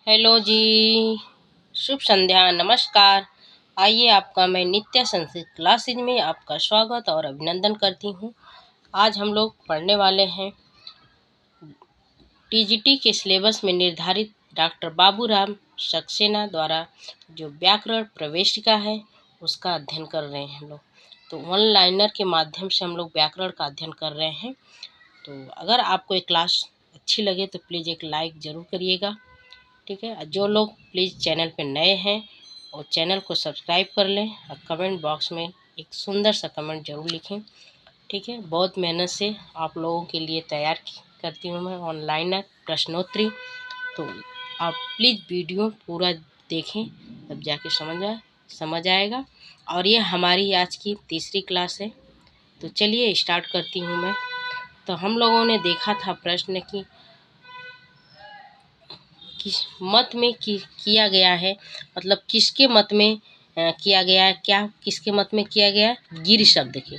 Hello जी, शुभ संध्या, नमस्कार। आइए, आपका मैं नित्य संस्कृत क्लासेज में आपका स्वागत और अभिनंदन करती हूँ। आज हम लोग पढ़ने वाले हैं टीजीटी के सिलेबस में निर्धारित डॉक्टर बाबूराम सक्सेना द्वारा जो व्याकरण प्रवेशिका है उसका अध्ययन कर रहे हैं हम लोग। तो वन लाइनर के माध्यम से हम लोग व्याकरण का अध्ययन कर रहे हैं। तो अगर आपको ये क्लास अच्छी लगे तो प्लीज़ एक लाइक ज़रूर करिएगा, ठीक है। जो लोग प्लीज़ चैनल पे नए हैं और चैनल को सब्सक्राइब कर लें और कमेंट बॉक्स में एक सुंदर सा कमेंट जरूर लिखें, ठीक है। बहुत मेहनत से आप लोगों के लिए तैयार करती हूँ मैं ऑनलाइन प्रश्नोत्तरी। तो आप प्लीज़ वीडियो पूरा देखें, तब जाके समझ आएगा। और ये हमारी आज की तीसरी क्लास है। तो चलिए स्टार्ट करती हूँ मैं। तो हम लोगों ने देखा था प्रश्न कि किस मत में किया गया है, मतलब किसके मत में किया गया है, क्या किसके मत में किया गया है। गिर शब्द के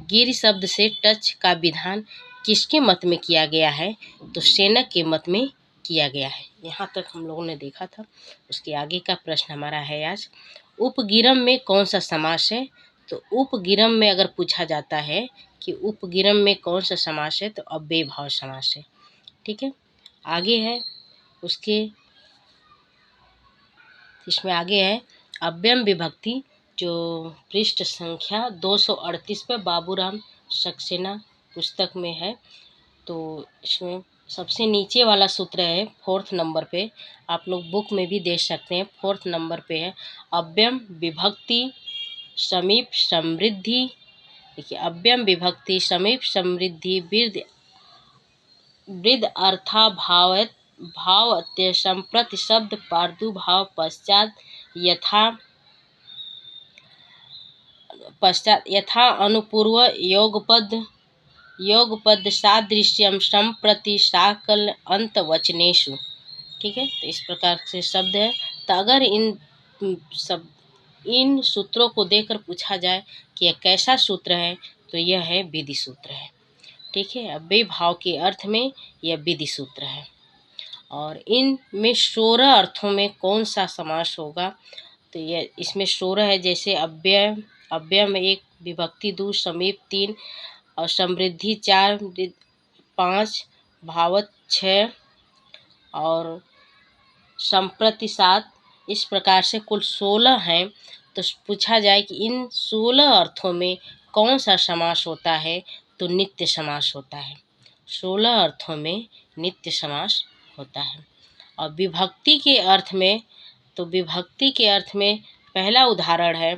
गिर शब्द से टच का विधान किसके मत में किया गया है, तो सेनक के मत में किया गया है। यहाँ तक हम लोगों ने देखा था। उसके आगे का प्रश्न हमारा है आज, उपगिरम में कौन सा समास है। तो उपगिरम में अगर पूछा जाता है कि उपगिरम में कौन सा समास है, तो अव्यय भाव समास है, ठीक है। आगे है उसके इसमें आगे है अव्ययम विभक्ति, जो पृष्ठ संख्या 238 पे बाबूराम सक्सेना पुस्तक में है। तो इसमें सबसे नीचे वाला सूत्र है 4th नंबर पे, आप लोग बुक में भी देख सकते हैं। 4th नंबर पे है अव्ययम विभक्ति समीप समृद्धि। देखिए, अव्ययम विभक्ति समीप समृद्धि वृद्ध अर्थाभाव भाव संप्रति शब्द प्रादुर्भाव पश्चात यथा अनुपूर्व योगपद सादृश्यम संप्रति साकल अंत वचनेषु, ठीक है। तो इस प्रकार से शब्द है। तो अगर इन सूत्रों को देकर पूछा जाए कि यह कैसा सूत्र है, तो यह है विधि सूत्र है, ठीक है। अव्यय भाव के अर्थ में यह विधि सूत्र है। और इनमें 16 अर्थों में कौन सा समास होगा, तो यह इसमें 16 है। जैसे अव्यय में 1, विभक्ति 2, समीप 3 और समृद्धि 4, 5, भावत 6 और संप्रति 7। इस प्रकार से कुल 16 हैं। तो पूछा जाए कि इन 16 अर्थों में कौन सा समास होता है, तो नित्य समास होता है। 16 अर्थों में नित्य समास होता है। और विभक्ति के अर्थ में, तो विभक्ति के अर्थ में पहला उदाहरण है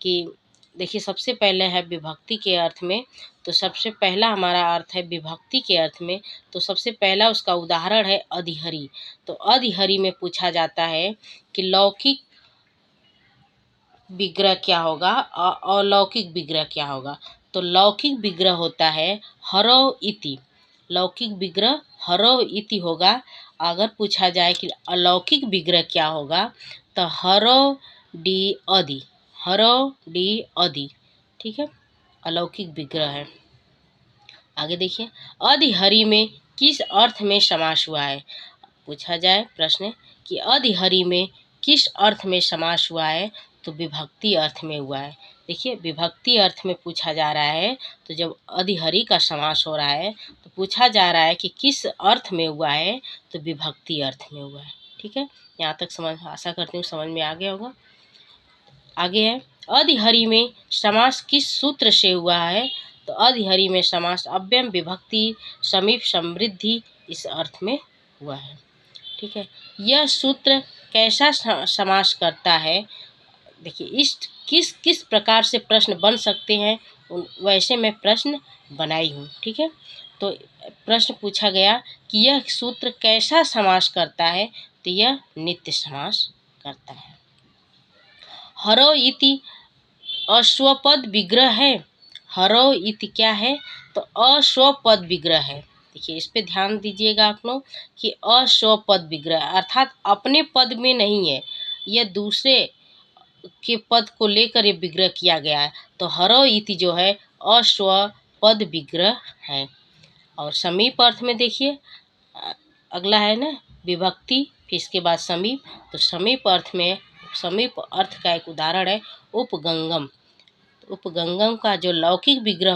कि देखिए, सबसे पहले है विभक्ति के अर्थ में। तो सबसे पहला हमारा अर्थ है विभक्ति के अर्थ में। तो सबसे पहला उसका उदाहरण है अधिहरी। तो अधिहरी में पूछा जाता है कि लौकिक विग्रह क्या होगा और अलौकिक विग्रह क्या होगा। तो लौकिक विग्रह होता है हरौ इति, लौकिक विग्रह हरौ इति होगा। अगर पूछा जाए कि अलौकिक विग्रह क्या होगा, तो हरौ डी अधि, हरौ डी अधि, ठीक है, अलौकिक विग्रह है। आगे देखिए, अधिहरी में किस अर्थ में समास हुआ है। पूछा जाए प्रश्न कि अधिहरी में किस अर्थ में समास हुआ है, तो विभक्ति अर्थ में हुआ है। देखिए, विभक्ति अर्थ में पूछा जा रहा है। तो जब अधिहरी का समास हो रहा है तो पूछा जा रहा है कि किस अर्थ में हुआ है, तो विभक्ति अर्थ में हुआ है, ठीक है। यहाँ तक आशा करती हूँ समझ में आ गया होगा। आगे है अधिहरी में समास किस सूत्र से हुआ है। तो अधिहरी में समास अव्ययम विभक्ति समीप समृद्धि इस अर्थ में हुआ है, ठीक है। यह सूत्र कैसा समास करता है। देखिए, इस किस किस प्रकार से प्रश्न बन सकते हैं, वैसे मैं प्रश्न बनाई हूँ, ठीक है। तो प्रश्न पूछा गया कि यह सूत्र कैसा समास करता है, तो यह नित्य समास करता है। हरौ इति अश्वपद विग्रह है। हरौ इति क्या है, तो अश्वपद विग्रह है। देखिए, इस पे ध्यान दीजिएगा आप लोग कि अश्वपद विग्रह अर्थात अपने पद में नहीं है, यह दूसरे के पद को लेकर ये विग्रह किया गया है। तो हरौ इति जो है अश्वपद विग्रह है। और समीप अर्थ में देखिए, अगला है ना विभक्ति फिर इसके बाद समीप, तो समीप अर्थ का एक उदाहरण है उपगंगम। उपगंगम का जो लौकिक विग्रह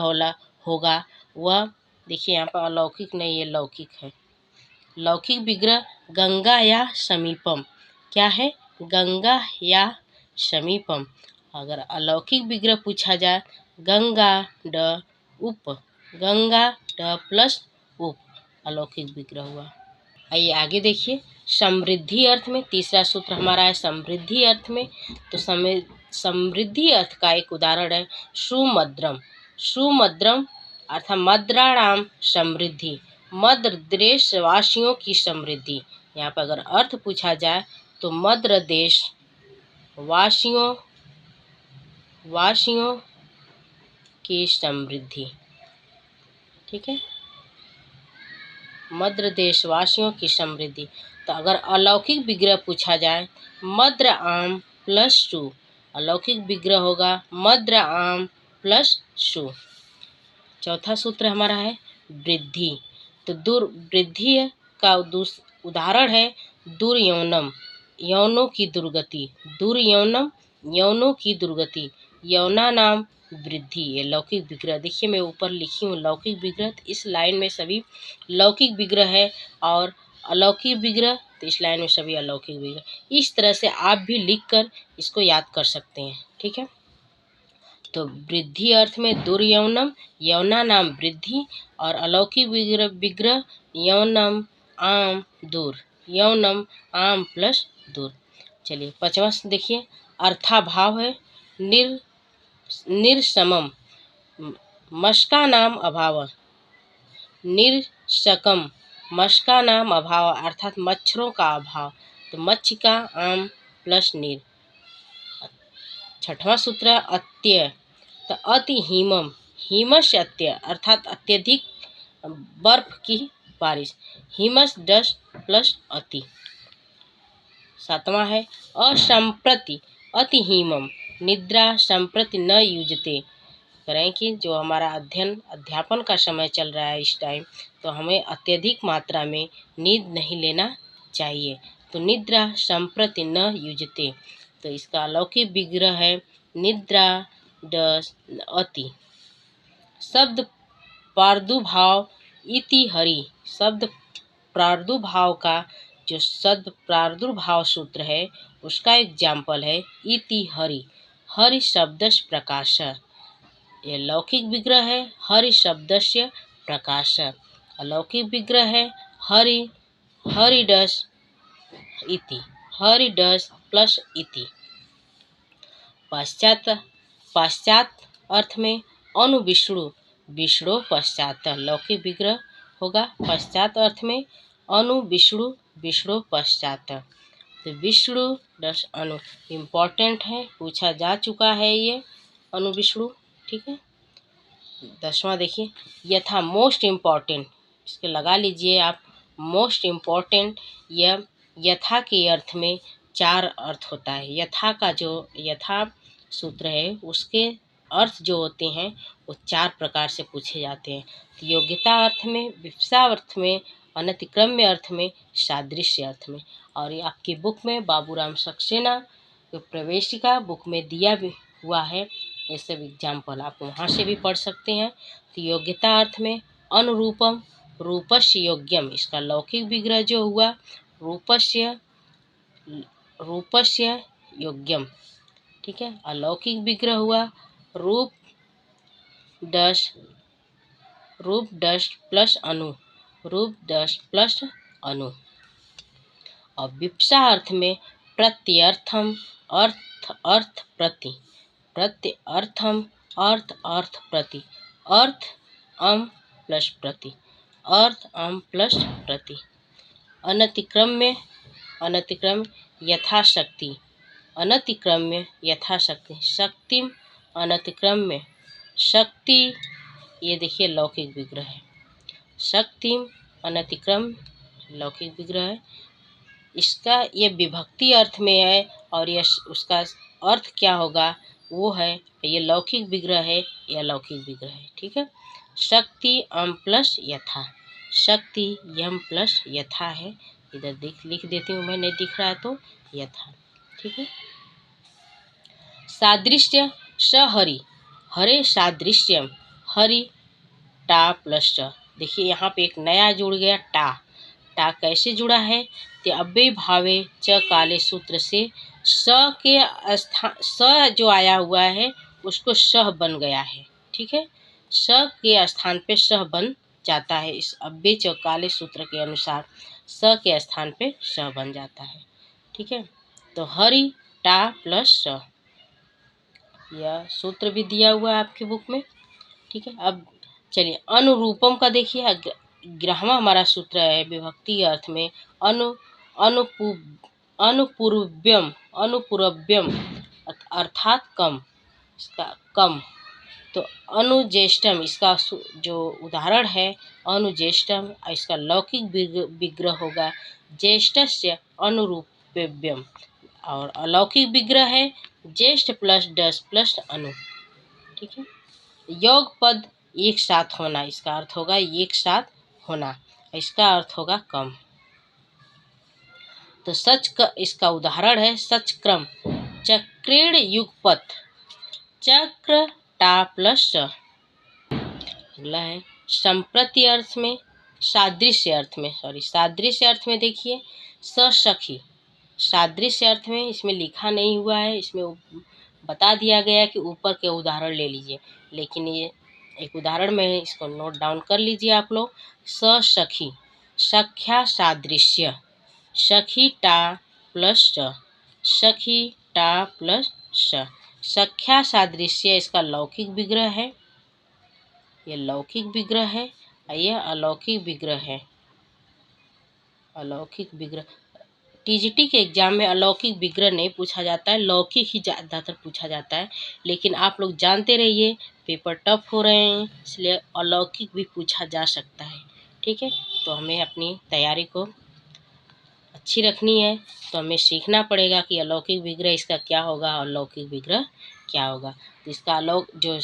होगा वह, देखिए यहाँ पर अलौकिक नहीं, ये लौकिक है। लौकिक विग्रह गंगा या समीपम, क्या है? गंगा या समीपम। अगर अलौकिक विग्रह पूछा जाए, गंगा ड उप, गंगा ड प्लस उप, अलौकिक विग्रह हुआ। आइए आगे देखिए, समृद्धि अर्थ में तीसरा सूत्र हमारा है समृद्धि अर्थ में। तो समृद्धि अर्थ का एक उदाहरण है सुमद्रम। सुमद्रम अर्थात मद्राणाम समृद्धि, मद्र देश वासियों की समृद्धि। यहाँ पर अगर अर्थ पूछा जाए तो मद्र देश वासियों की समृद्धि, ठीक है, मद्र देशवासियों की समृद्धि। तो अगर अलौकिक विग्रह पूछा जाए, मद्र आम प्लस सु, अलौकिक विग्रह होगा मद्र आम प्लस सु। चौथा सूत्र हमारा है वृद्धि। तो वृद्धि का उदाहरण है दुर्यौनम, यौनों की दुर्गति, दुर्यौनम यौनों की दुर्गति, यौना नाम वृद्धि, ये लौकिक विग्रह। देखिए मैं ऊपर लिखी हूँ लौकिक विग्रह, तो इस लाइन में सभी लौकिक विग्रह है, और अलौकिक विग्रह तो इस लाइन में सभी अलौकिक विग्रह। इस तरह से आप भी लिखकर इसको याद कर सकते हैं, ठीक है। तो वृद्धि अर्थ में दुर्यौनम, यौना नाम वृद्धि, और अलौकिक विग्रह यौनम आम दूर, यौनम आम प्लस दूर। चलिए पांचवा देखिए, अर्थाभाव है निर्समम, मशका नाम अभाव, निर्शकम, मशका नाम अभाव अर्थात मच्छरों का अभाव, तो मच्छिका आम प्लस नीर। छठवां सूत्र अत्य, तो अति हिमम, हिमश अत्य अर्थात अत्यधिक बर्फ की बारिश, हिमस डस्ट प्लस अति। सातवां है असंप्रति, अति हिमम, निद्रा संप्रति न युजते, करें कि जो हमारा अध्यापन का समय चल रहा है इस टाइम, तो हमें अत्यधिक मात्रा में नींद नहीं लेना चाहिए। तो निद्रा संप्रति न युजते, तो इसका अलौकिक विग्रह है निद्रा डस अति। शब्द प्रादुर्भाव इति हरि, शब्द प्रादुर्भाव का जो शब्द प्रादुर्भाव सूत्र है उसका एग्जाम्पल है इति हरि, हरि शब्दस्य प्रकाश, ये लौकिक विग्रह है हरि शब्दस्य प्रकाश। अलौकिक विग्रह है हरिडस इति, हरिडस प्लस इति। पश्चात अर्थ में अनुविष्णु, विष्णु पश्चात, लौकिक विग्रह होगा पश्चात अर्थ में अनुविष्णु, विष्णु पश्चात। तो विष्णु डस अनु इम्पोर्टेंट है, पूछा जा चुका है ये अनुविष्णु, ठीक है। 10वां देखिए, यथा मोस्ट इम्पॉर्टेंट, इसके लगा लीजिए आप मोस्ट इम्पॉर्टेंट। यथा के अर्थ में 4 अर्थ होता है। यथा का जो यथा सूत्र है उसके अर्थ जो होते हैं वो 4 प्रकार से पूछे जाते हैं। तो योग्यता अर्थ में, विवक्षा अर्थ में, अनतिक्रम्य अर्थ में, सादृश्य अर्थ में। और ये आपकी बुक में बाबूराम सक्सेना प्रवेशिका बुक में दिया भी हुआ है, ये सब एग्जाम्पल आप वहाँ से भी पढ़ सकते हैं। तो योग्यता अर्थ में अनुरूपम, रूपस्य योग्यम, इसका लौकिक विग्रह जो हुआ रूपस्य योग्यम, ठीक है। अलौकिक विग्रह हुआ रूप डस्ट प्लस अनु, रूप डस्ट प्लस अनु। और विवक्षा अर्थ में प्रत्यर्थम, अर्थ प्रति, प्रत्यर्थम अर्थ प्रति, अर्थ अम प्लस प्रति, अर्थ अम प्लस प्रति। अनतिक्रम्य यथाशक्ति, अनतिक्रम्य यथाशक्ति, शक्तिम अनतिक्रम्य, शक्ति, ये देखिए लौकिक विग्रह है, शक्तिम अनतिक्रम्य लौकिक विग्रह है। इसका ये विभक्ति अर्थ में है, और ये उसका अर्थ क्या होगा वो है, ये लौकिक विग्रह है या लौकिक विग्रह है, ठीक है। शक्ति अम प्लस यथा, शक्ति यम प्लस यथा है, इधर लिख देती हूँ मैं, नहीं दिख रहा है तो यथा। ठीक है। सादृश्य सहरि, हरे सादृश्यम, हरि टा प्लस ट। देखिए यहाँ पे एक नया जुड़ गया टा। टा कैसे जुड़ा है? ते अव्यय भावे च काले सूत्र से स के स्थान, स जो आया हुआ है उसको सह बन गया है। ठीक है। स के स्थान पे सह बन जाता है। इस अव्यय च काले सूत्र के अनुसार स के स्थान पे सह बन जाता है। ठीक है। तो हरि टा प्लस स, यह सूत्र भी दिया हुआ है आपकी बुक में। ठीक है। अब चलिए अनुरूपम का देखिए। 11वां हमारा सूत्र है विभक्ति अर्थ में अनु अनुपु अनुपूर्व्यम, अनुपूर्व्यम अर्थात कम, इसका कम। तो अनुज्येष्ठम, इसका जो उदाहरण है अनुज्येष्ठम, इसका लौकिक विग्रह होगा ज्येष्ठस्य अनुरूपव्यम। और अलौकिक विग्रह है ज्येष्ठ प्लस डस प्लस अनु। ठीक है। योग पद एक साथ होना, इसका अर्थ होगा एक साथ होना, इसका अर्थ होगा कम। तो इसका उदाहरण है सचक्रम, चक्रेण युगपत, चक्र टा प्लस च। अगला है संप्रति अर्थ में, सादृश्य अर्थ में, सादृश्य अर्थ में देखिए सखी। सादृश्य अर्थ में इसमें लिखा नहीं हुआ है, इसमें बता दिया गया है कि ऊपर के उदाहरण ले लीजिए, लेकिन ये एक उदाहरण में इसको नोट डाउन कर लीजिए आप लोग। सखी, सख्या सादृश्य, सखी टा प्लस च, सखी टा प्लस स। सख्या सादृश्य इसका लौकिक विग्रह है, ये लौकिक विग्रह है और यह अलौकिक विग्रह है। अलौकिक विग्रह टीजीटी के एग्जाम में अलौकिक विग्रह नहीं पूछा जाता है, लौकिक ही ज़्यादातर पूछा जाता है। लेकिन आप लोग जानते रहिए पेपर टफ हो रहे हैं, इसलिए अलौकिक भी पूछा जा सकता है। ठीक है। तो हमें अपनी तैयारी को अच्छी रखनी है, तो हमें सीखना पड़ेगा कि अलौकिक विग्रह इसका क्या होगा और लौकिक विग्रह क्या होगा। तो इसका जो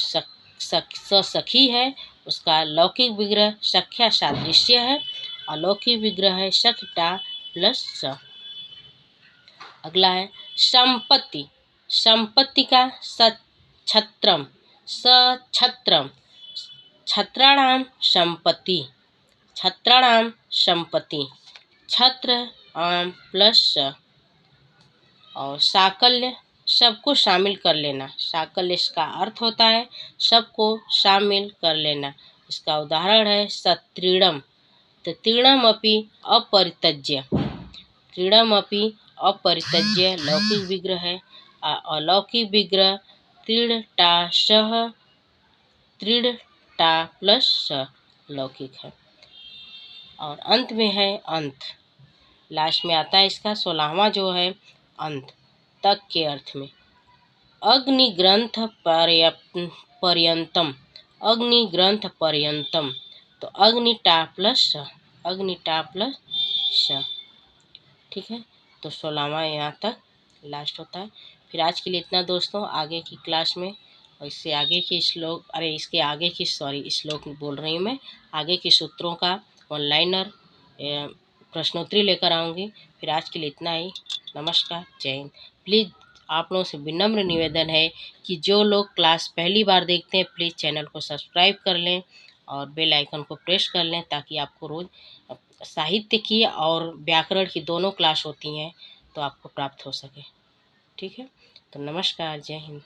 सखी है उसका लौकिक विग्रह सख्या सादृश्य है, अलौकिक विग्रह है सखटा प्लस स। अगला है संपत्ति, संपत्ति का सछत्रम, सछत्रम, छत्राणाम संपत्ति, छत्राणाम संपत्ति, छत्र आम प्लस स। और साकल्य, सबको शामिल कर लेना, साकल्य इसका अर्थ होता है सबको शामिल कर लेना। इसका उदाहरण है सत्रीणम। तो तीर्णम अपि अपरित्यज्य, तीर्णम अपि अपरित्यज्य लौकिक विग्रह है। अलौकिक विग्रह तीर्ण टा सह, तीर्ण टा प्लस स लौकिक है। और अंत में है अंत, लास्ट में आता है इसका 16वां जो है अंत, तक के अर्थ में अग्नि ग्रंथ पर्यंतम, अग्नि ग्रंथ पर्यंतम। तो अग्नि टा प्लस स, अग्नि टा प्लस स। ठीक है। तो 16वां यहाँ तक लास्ट होता है। फिर आज के लिए इतना दोस्तों, आगे की क्लास में और इससे आगे के श्लोक, इसके आगे की श्लोक बोल रही हूँ मैं, आगे के सूत्रों का ऑनलाइनर प्रश्नोत्तरी लेकर आऊँगी। फिर आज के लिए इतना ही। नमस्कार, जय हिंद। प्लीज़ आप लोगों से विनम्र निवेदन है कि जो लोग क्लास पहली बार देखते हैं प्लीज़ चैनल को सब्सक्राइब कर लें और बेल आइकन को प्रेस कर लें, ताकि आपको रोज़ साहित्य की और व्याकरण की दोनों क्लास होती हैं तो आपको प्राप्त हो सके। ठीक है। तो नमस्कार, जय हिंद।